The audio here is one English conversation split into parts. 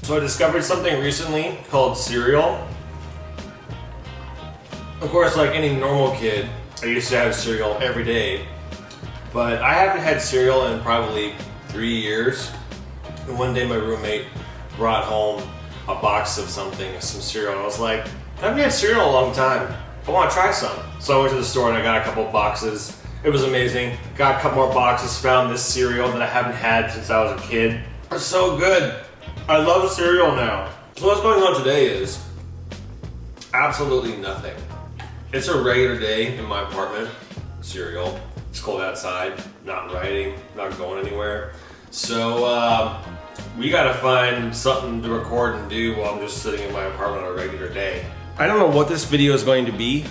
So I discovered something recently called cereal. Of course, like any normal kid, I used to have cereal every day, but I haven't had cereal in probably 3 years. And one day my roommate brought home a box of some cereal, and I was like, I haven't had cereal in a long time. I want to try some. So I went to the store and I got a couple of boxes. It was amazing. Got a couple more boxes, found this cereal that I haven't had since I was a kid. It's so good. I love cereal now. So what's going on today is absolutely nothing. It's a regular day in my apartment. Cereal. It's cold outside. Not writing. Not going anywhere. So we gotta find something to record and do while I'm just sitting in my apartment on a regular day. I don't know what this video is going to be.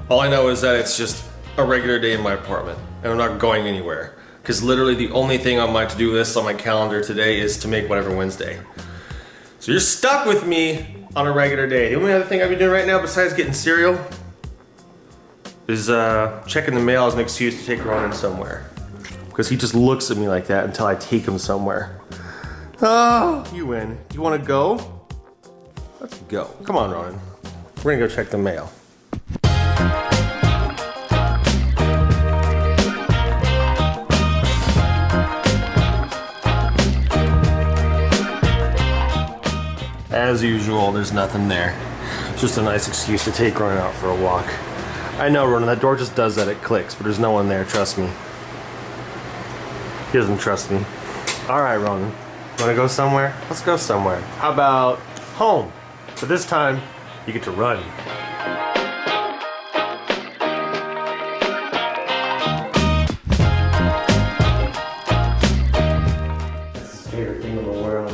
All I know is that it's just a regular day in my apartment and I'm not going anywhere. Because literally the only thing on my to-do list on my calendar today is to make whatever Wednesday. So you're stuck with me on a regular day. The only other thing I've been doing right now besides getting cereal is checking the mail as an excuse to take Ronan somewhere. Because he just looks at me like that until I take him somewhere. Oh, you win. You wanna go? Let's go. Come on, Ronan. We're gonna go check the mail. As usual, there's nothing there. It's just a nice excuse to take Ronan out for a walk. I know, Ronan, that door just does that, it clicks, but there's no one there, trust me. He doesn't trust me. All right, Ronan, wanna go somewhere? Let's go somewhere. How about home? But this time, you get to run. That's his favorite thing in the world.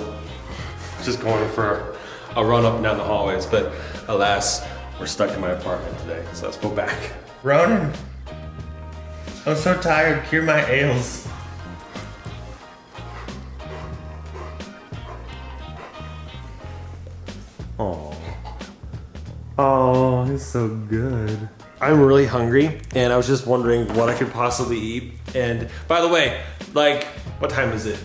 Just going for a run up and down the hallways, but alas, we're stuck in my apartment today, so let's go back. Ronan, I'm so tired, cure my ails. Oh, oh, it's so good. I'm really hungry, and I was just wondering what I could possibly eat. And by the way, like, what time is it?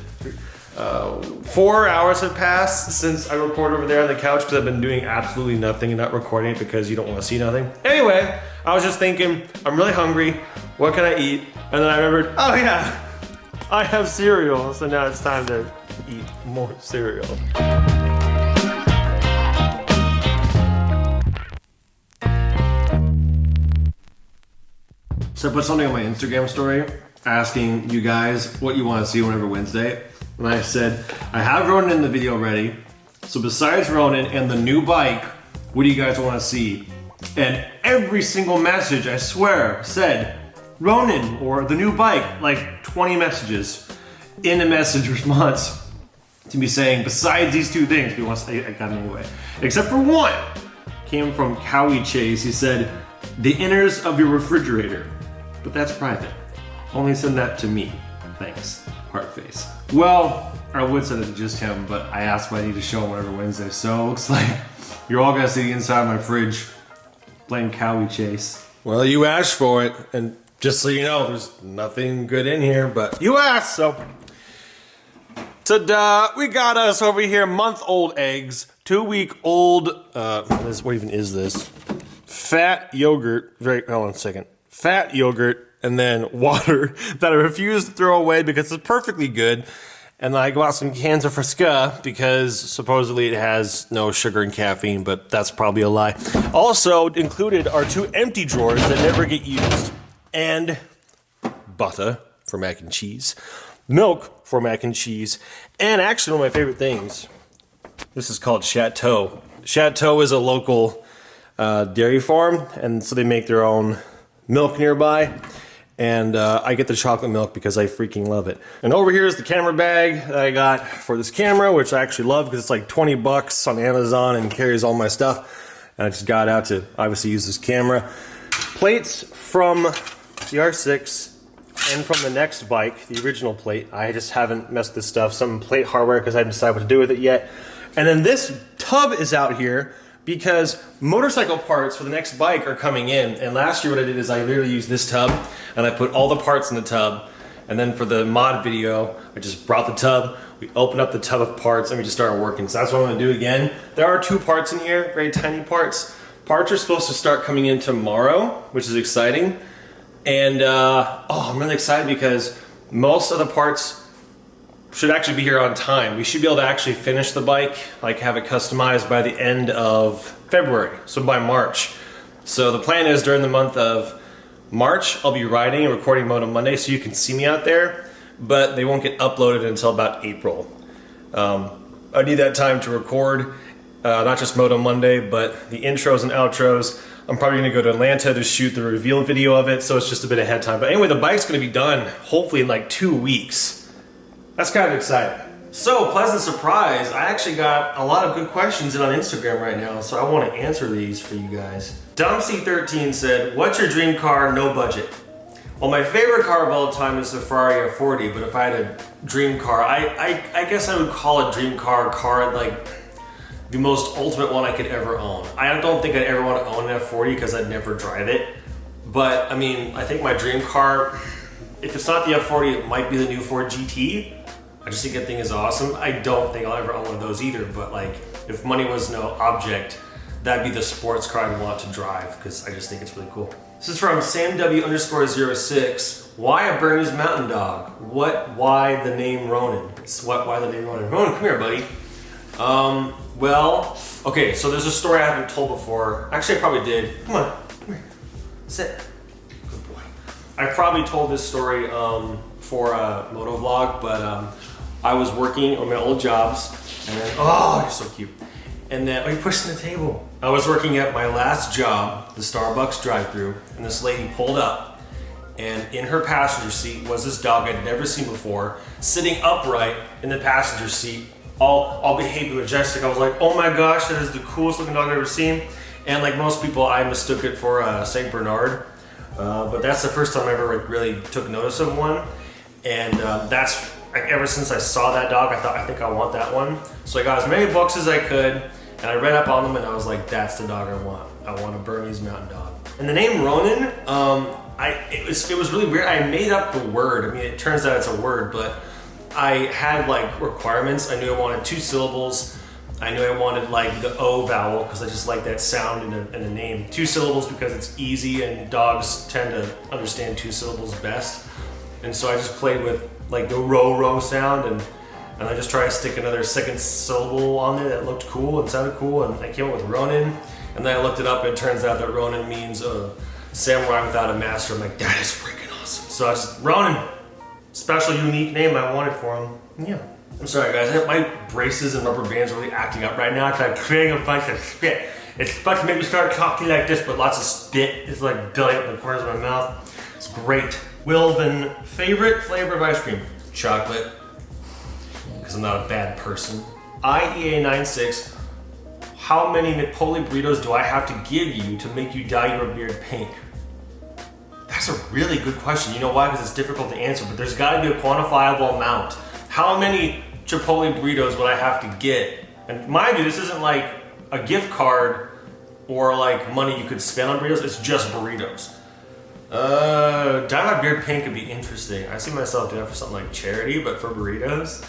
4 hours have passed since I recorded over there on the couch because I've been doing absolutely nothing and not recording it because you don't want to see nothing. Anyway, I was just thinking, I'm really hungry. What can I eat? And then I remembered, oh yeah, I have cereal. So now it's time to eat more cereal. So I put something on my Instagram story asking you guys what you want to see whenever Wednesday. And I said, I have Ronan in the video ready. So besides Ronan and the new bike, what do you guys want to see? And every single message, I swear, said Ronan or the new bike, like 20 messages in a message response to me saying, besides these two things, we want to say, I got them anyway. Except for one, came from Cowie Chase. He said, the inners of your refrigerator. But that's private. Only send that to me. Thanks. Heart face. Well, I would send it to just him, but I asked if I need to show him whatever Wednesday, so it looks like you're all gonna see the inside of my fridge playing Cowie Chase. Well, you asked for it, and just so you know, there's nothing good in here, but you asked, so. Ta-da! We got us over here month-old eggs, 2-week-old, what even is this? Fat yogurt, hold on a second. Fat yogurt, and then water that I refuse to throw away because it's perfectly good. And then I got some cans of Fresca because supposedly it has no sugar and caffeine, but that's probably a lie. Also included are 2 empty drawers that never get used. And butter for mac and cheese, milk for mac and cheese, and actually one of my favorite things. This is called Chateau. Chateau is a local dairy farm, and so they make their own milk nearby. And I get the chocolate milk because I freaking love it. And over here is the camera bag that I got for this camera, which I actually love because it's like 20 bucks on Amazon and carries all my stuff. And I just got out to obviously use this camera. Plates from the R6 and from the next bike, the original plate. I just haven't messed with this stuff. Some plate hardware because I haven't decided what to do with it yet. And then this tub is out here because motorcycle parts for the next bike are coming in. And last year what I did is I literally used this tub and I put all the parts in the tub And then for the mod video, I just brought the tub, we opened up the tub of parts, and we just started working. So that's what I'm gonna do again. There are 2 parts in here, very tiny parts. Parts are supposed to start coming in tomorrow, which is exciting. And I'm really excited because most of the parts should actually be here on time. We should be able to actually finish the bike, like have it customized by the end of February, so by March. So the plan is during the month of March, I'll be riding and recording Moto Monday so you can see me out there, but they won't get uploaded until about April. I need that time to record, not just Moto Monday, but the intros and outros. I'm probably gonna go to Atlanta to shoot the reveal video of it, so it's just a bit ahead time. But anyway, the bike's gonna be done hopefully in like 2 weeks. That's kind of exciting. So, pleasant surprise, I actually got a lot of good questions in on Instagram right now, so I want to answer these for you guys. Dumpsy13 said, what's your dream car, no budget? Well, my favorite car of all time is the Ferrari F40, but if I had a dream car, I guess I would call a dream car like the most ultimate one I could ever own. I don't think I'd ever want to own an F40 because I'd never drive it. But, I mean, I think my dream car, if it's not the F40, it might be the new Ford GT. I just think that thing is awesome. I don't think I'll ever own one of those either, but like, if money was no object, that'd be the sports car I'd want to drive, because I just think it's really cool. This is from SamW_06. Why a Bernese Mountain Dog? Why the name Ronin? Why the name Ronin? Ronin, come here, buddy. Well, okay, so there's a story I haven't told before. Actually, I probably did. Come on, come here, sit. Good boy. I probably told this story for a moto vlog, but I was working on my old jobs, and then, oh, you're so cute. And then, oh, you're pushing the table. I was working at my last job, the Starbucks drive-thru, and this lady pulled up, and in her passenger seat was this dog I'd never seen before, sitting upright in the passenger seat, all behaved majestic. I was like, oh my gosh, that is the coolest looking dog I've ever seen. And like most people, I mistook it for a Saint Bernard, but that's the first time I ever really took notice of one. And that's, like, ever since I saw that dog, I think I want that one. So I got as many books as I could, and I read up on them, and I was like, that's the dog I want. I want a Bernese Mountain Dog. And the name Ronin, it was really weird. I made up the word. I mean, it turns out it's a word, but I had like requirements. I knew I wanted 2 syllables. I knew I wanted like the O vowel, because I just like that sound in a name. 2 syllables because it's easy, and dogs tend to understand 2 syllables best. And so I just played with like the ro sound, and I just tried to stick another 2nd syllable on there that looked cool and sounded cool, and I came up with Ronin. And then I looked it up, and it turns out that Ronin means samurai without a master. I'm like, that is freaking awesome. So I just, Ronin, special unique name I wanted for him. Yeah. I'm sorry guys, my braces and rubber bands are really acting up right now because I'm creating a bunch of spit. It's supposed to make me start talking like this, but lots of spit is like going up in the corners of my mouth. It's great. Wilvin, favorite flavor of ice cream? Chocolate, because I'm not a bad person. IEA96, how many Napoli burritos do I have to give you to make you dye your beard pink? That's a really good question. You know why? Because it's difficult to answer, but there's gotta be a quantifiable amount. How many Chipotle burritos would I have to get? And mind you, this isn't like a gift card or like money you could spend on burritos, it's just burritos. Dye my beard pink could be interesting. I see myself doing it for something like charity, but for burritos,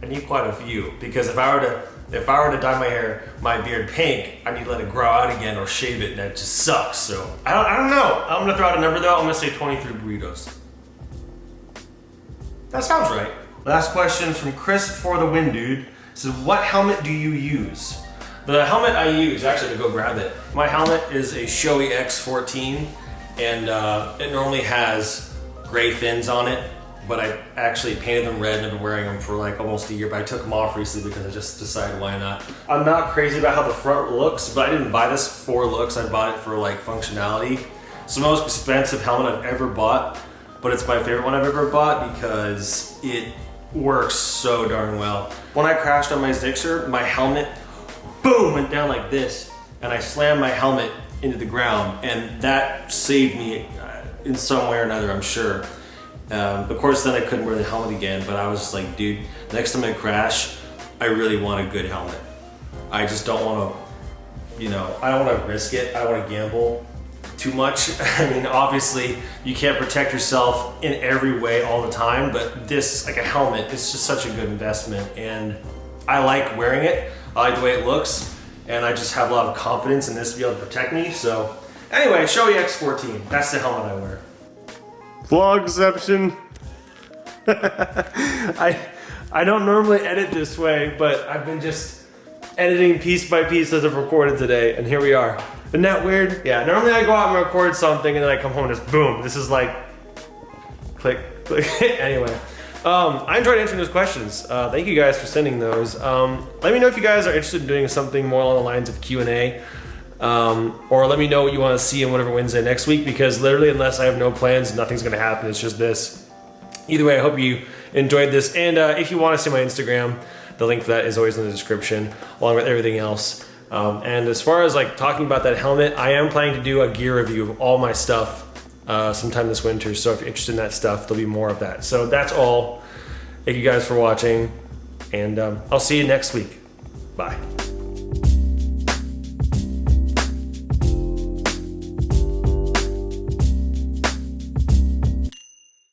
I need quite a few, because if I were to dye my beard pink, I need to let it grow out again or shave it, and that just sucks. So I don't know. I'm gonna throw out a number though. I'm gonna say 23 burritos. That sounds right. Last question from Chris for the win, dude. Says, what helmet do you use? The helmet I use, actually, to go grab it. My helmet is a Shoei X14. And it normally has gray fins on it, but I actually painted them red and I've been wearing them for like almost a year, but I took them off recently because I just decided why not. I'm not crazy about how the front looks, but I didn't buy this for looks, I bought it for like functionality. It's the most expensive helmet I've ever bought, but it's my favorite one I've ever bought because it works so darn well. When I crashed on my Zixer, my helmet, boom, went down like this, and I slammed my helmet into the ground, and that saved me in some way or another, I'm sure. Of course, then I couldn't wear the helmet again, but I was just like, dude, next time I crash, I really want a good helmet. I just don't want to, I don't want to risk it. I don't want to gamble. too much. I mean, obviously you can't protect yourself in every way all the time, but this, like a helmet, is just such a good investment, and I like wearing it. I like the way it looks, and I just have a lot of confidence in this to be able to protect me. So anyway, Shoei X14, that's the helmet I wear. Vlogception. I don't normally edit this way, but I've been just editing piece by piece as I've recorded today, and here we are. Isn't that weird? Yeah, normally I go out and record something and then I come home and just boom. This is like, click, click. Anyway, I enjoyed answering those questions. Thank you guys for sending those. Let me know if you guys are interested in doing something more along the lines of Q&A. Or let me know what you want to see on whatever Wednesday next week, because literally unless I have no plans, nothing's going to happen. It's just this. Either way, I hope you enjoyed this. And if you want to see my Instagram, the link for that is always in the description, along with everything else. And as far as like talking about that helmet, I am planning to do a gear review of all my stuff sometime this winter. So if you're interested in that stuff, there'll be more of that. So that's all. Thank you guys for watching, and I'll see you next week. Bye.